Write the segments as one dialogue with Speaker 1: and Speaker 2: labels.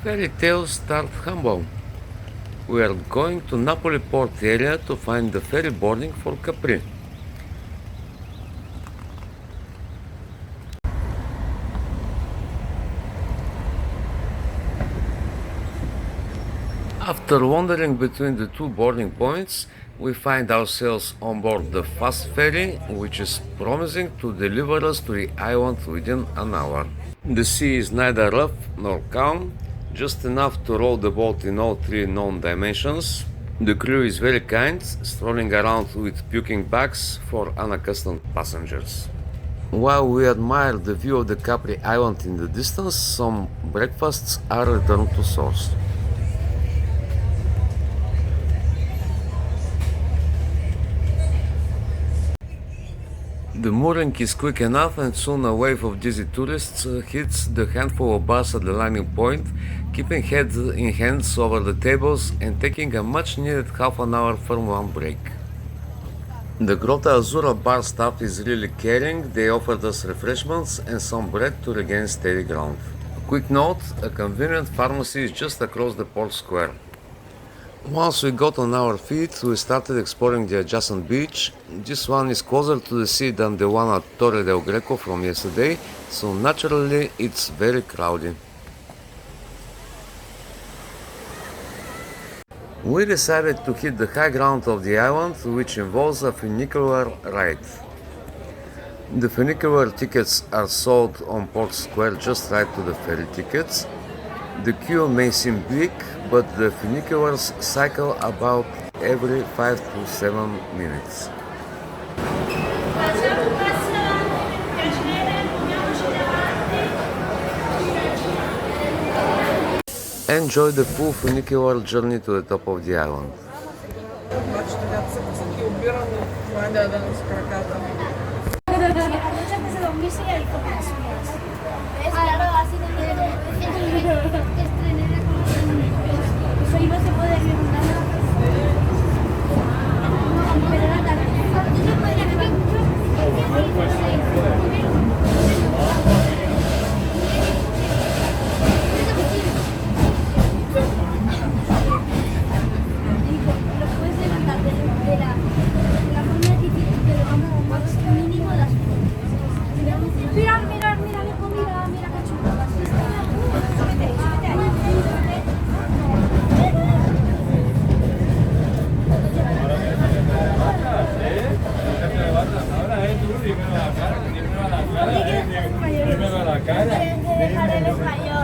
Speaker 1: Fairy tales start humble. We are going to Napoli port area to find the ferry boarding for Capri. After wandering between the two boarding points, we find ourselves on board the fast ferry, which is promising to deliver us to the island within an hour. The sea is neither rough nor calm, just enough to roll the boat in all three known dimensions. The crew is very kind, strolling around with puking bags for unaccustomed passengers. While we admire the view of the Capri Island in the distance, some breakfasts are returned to source. The mooring is quick enough, and soon a wave of dizzy tourists hits the handful of bars at the landing point, keeping heads in hands over the tables and taking a much needed half an hour Formula 1 break. The Grotta Azzurra bar staff is really caring. They offered us refreshments and some bread to regain steady ground. Quick note, a convenient pharmacy is just across the port square. Once we got on our feet, we started exploring the adjacent beach. This one is closer to the sea than the one at Torre del Greco from yesterday, so naturally it's very crowded. We decided to hit the high ground of the island, which involves a funicular ride. The funicular tickets are sold on Port Square just right to the ferry tickets. The queue may seem big, but the funiculars cycle about every 5 to 7 minutes. Enjoy the full funicular journey to the top of the island.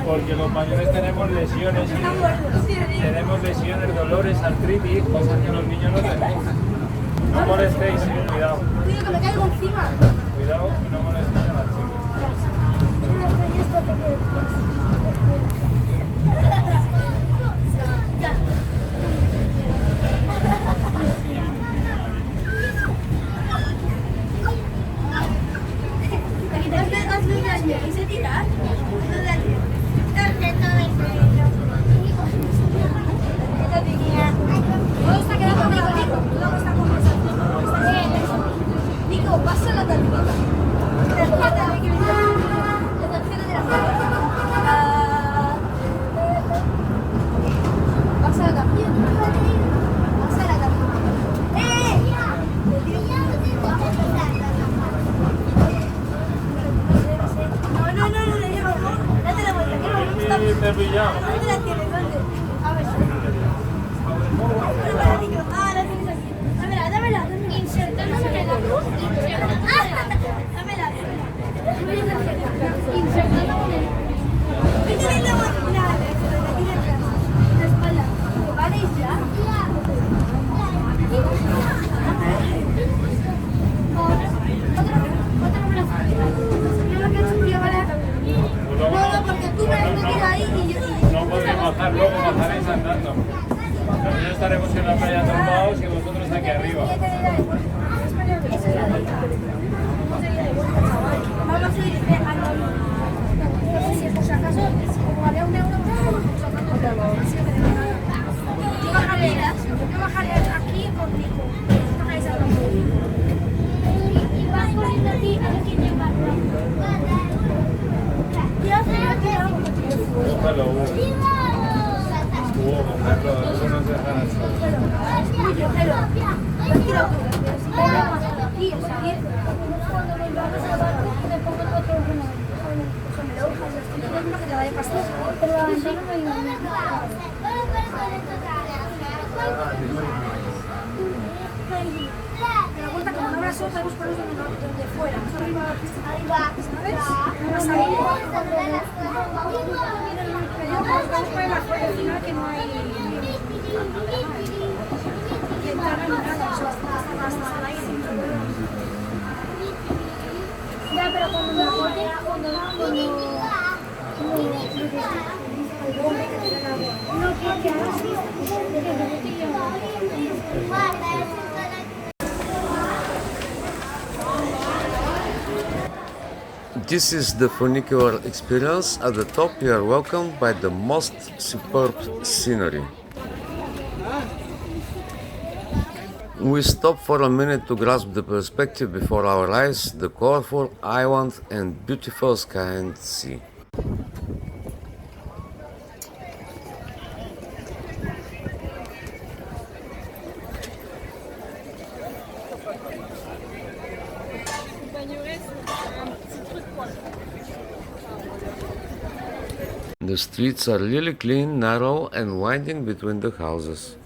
Speaker 2: Porque los mayores tenemos lesiones, dolores, artritis, cosas que los niños no tenéis. No molestéis, cuidado.
Speaker 3: Cuidado que me caigo encima.
Speaker 2: Cuidado que no molestéis a las chicas.
Speaker 3: Hazle daño y se tira. Todo está quedando Nico. Luego está conversando. Nico, pasa la tarjeta. La tarjeta de la pasa la tarjeta. Pasa la tarjeta. No, date la vuelta, que no está.
Speaker 2: Te he pillado.
Speaker 3: ¿Dónde la tienes? ¿Dónde? A ver. La tienes aquí. Dámela. Insertándome la luz. Dámela. Insertándome. Métele la aquí detrás. La espalda. ¿Paréis ya? Otra no, porque tú me has metido ahí y yo...
Speaker 2: No podéis bajar luego, bajaréis andando. Nosotros estaremos en la playa trombados y vosotros aquí arriba.
Speaker 3: Vamos a ir si por si acaso, como había un euro, yo bajaré aquí contigo. Y vas poniendo aquí, a ver quién lleva.
Speaker 2: Hello.
Speaker 3: cuando volvamos a barco me pongo el otro uno. Que te vaya a pasar. Pero la ventana no hay nada. Pero cuenta, como no habrá sol, podemos ponerlo donde fuera. Ahí va. ¿Sabes? Vamos a ir. Pero yo creo que vamos por el afuera, al final que no hay... Que entrar en nada, o sea, hasta al aire. Ya, pero cuando me acuerde, no quiero que hagas
Speaker 1: This is the funicular experience. At the top you are welcomed by the most superb scenery. We stop for a minute to grasp the perspective before our eyes, the colorful island and beautiful sky and sea. The streets are really clean, narrow and winding between the houses.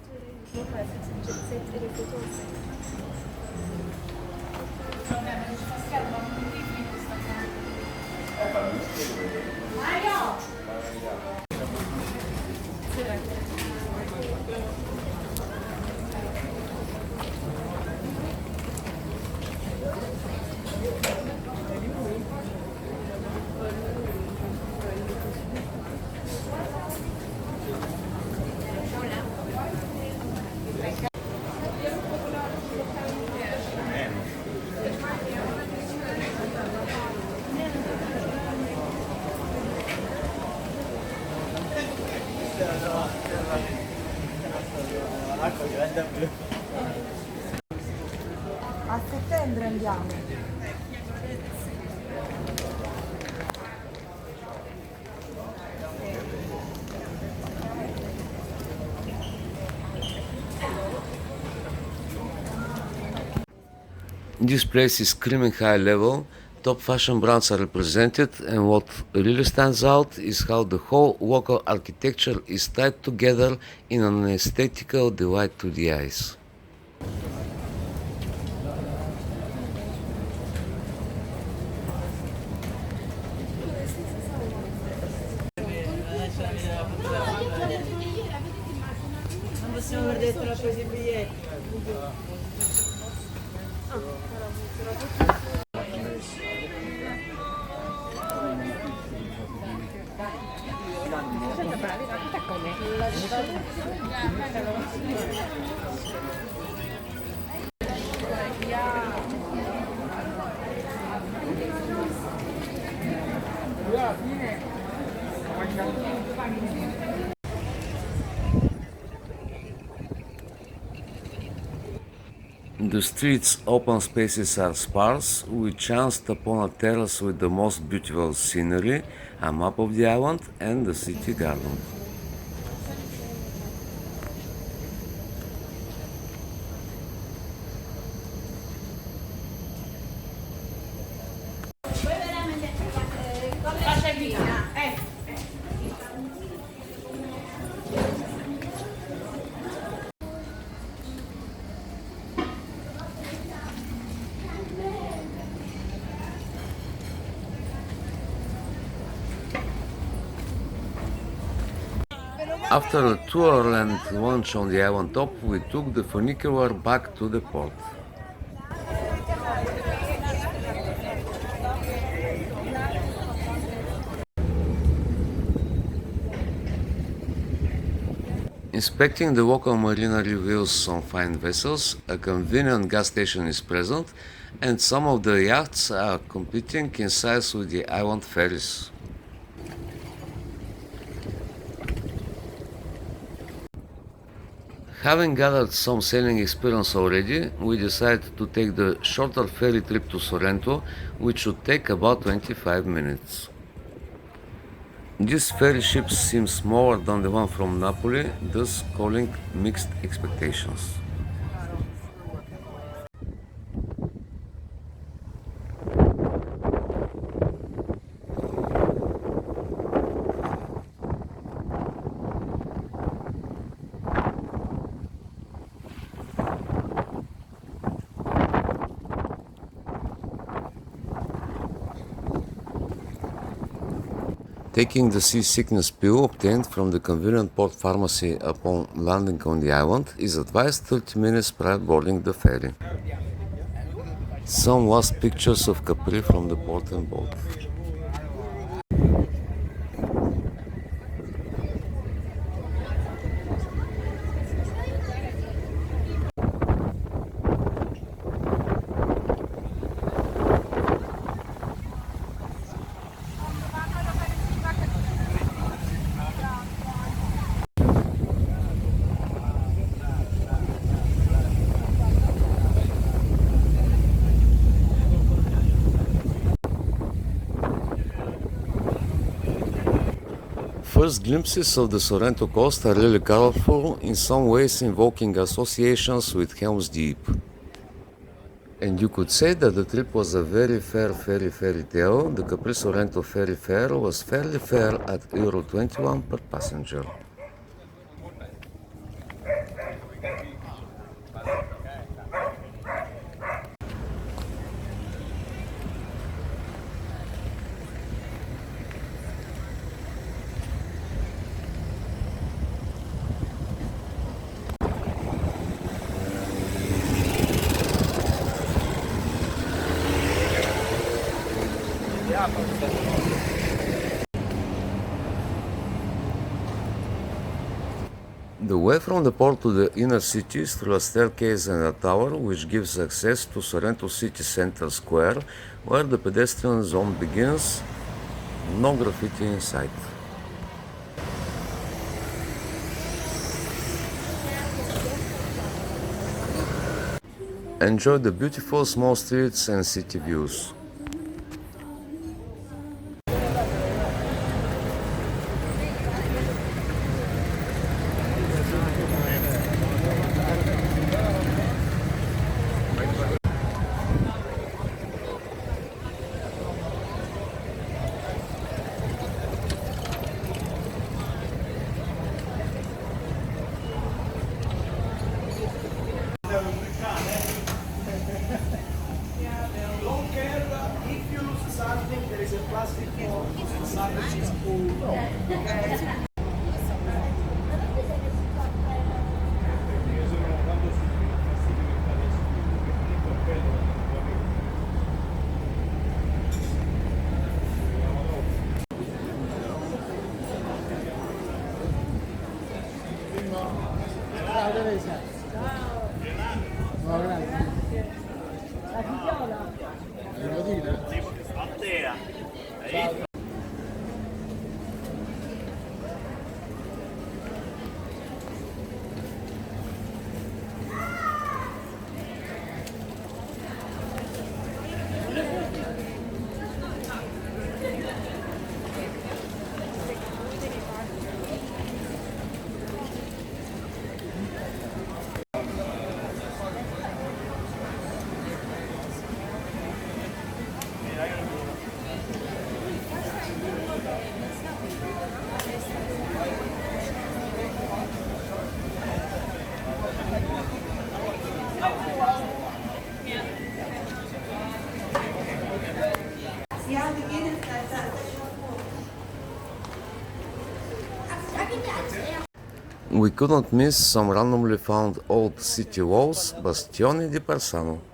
Speaker 4: A settembre andiamo.
Speaker 1: This place is screaming high level, top fashion brands are represented, and what really stands out is how the whole local architecture is tied together in an aesthetical delight to the eyes.
Speaker 4: Non possiamo aver detto la presa in biglietto.
Speaker 1: The streets' open spaces are sparse. We chanced upon a terrace with the most beautiful scenery, a map of the island, and the city garden. After a tour and lunch on the island top, we took the funicular back to the port. Inspecting the local marina reveals some fine vessels, a convenient gas station is present, and some of the yachts are competing in size with the island ferries. Having gathered some sailing experience already, we decided to take the shorter ferry trip to Sorrento, which should take about 25 minutes. This ferry ship seems smaller than the one from Napoli, thus calling mixed expectations. Taking the seasickness pill obtained from the convenient port pharmacy upon landing on the island is advised 30 minutes prior boarding the ferry. Some last pictures of Capri from the port and boat. First glimpses of the Sorrento coast are really colorful, in some ways invoking associations with Helm's Deep. And you could say that the trip was a very fair fairy tale. The Capri Sorrento ferry fare was fairly fair at Euro 21 per passenger. The way from the port to the inner city is through a staircase and a tower which gives access to Sorrento city center square where the pedestrian zone begins. No graffiti in sight. Enjoy the beautiful small streets and city views. We couldn't miss some randomly found old city walls, Bastioni di Persano.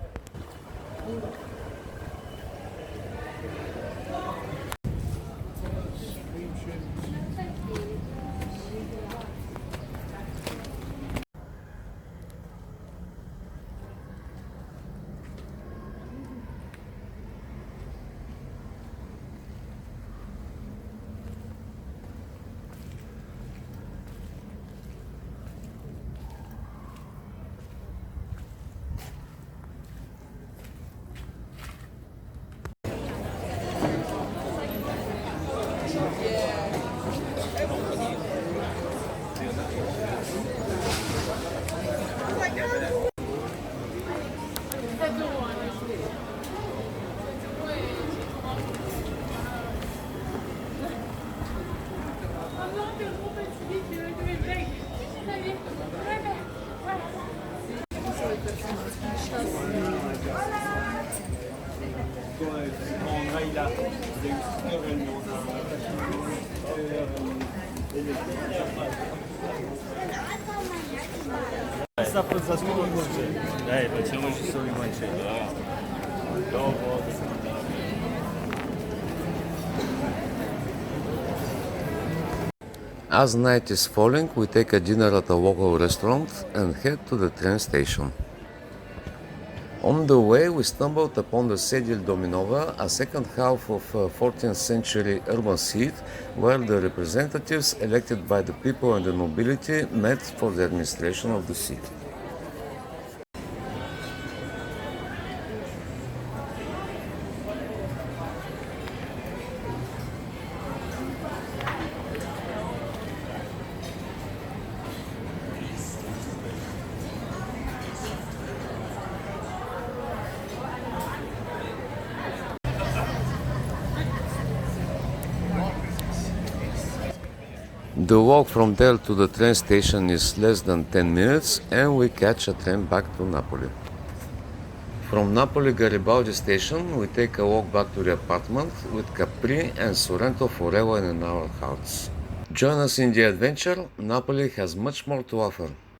Speaker 2: On aille là, za złego goście. Daj, będziemy się sobie kończyć.
Speaker 1: As night is falling, we take a dinner at a local restaurant and head to the train station. On the way, we stumbled upon the Sedil Dominova, a second half of 14th century urban seat where the representatives elected by the people and the nobility met for the administration of the city. The walk from there to the train station is less than 10 minutes and we catch a train back to Napoli. From Napoli Garibaldi station we take a walk back to the apartment with Capri and Sorrento forever in our hearts. Join us in the adventure, Napoli has much more to offer.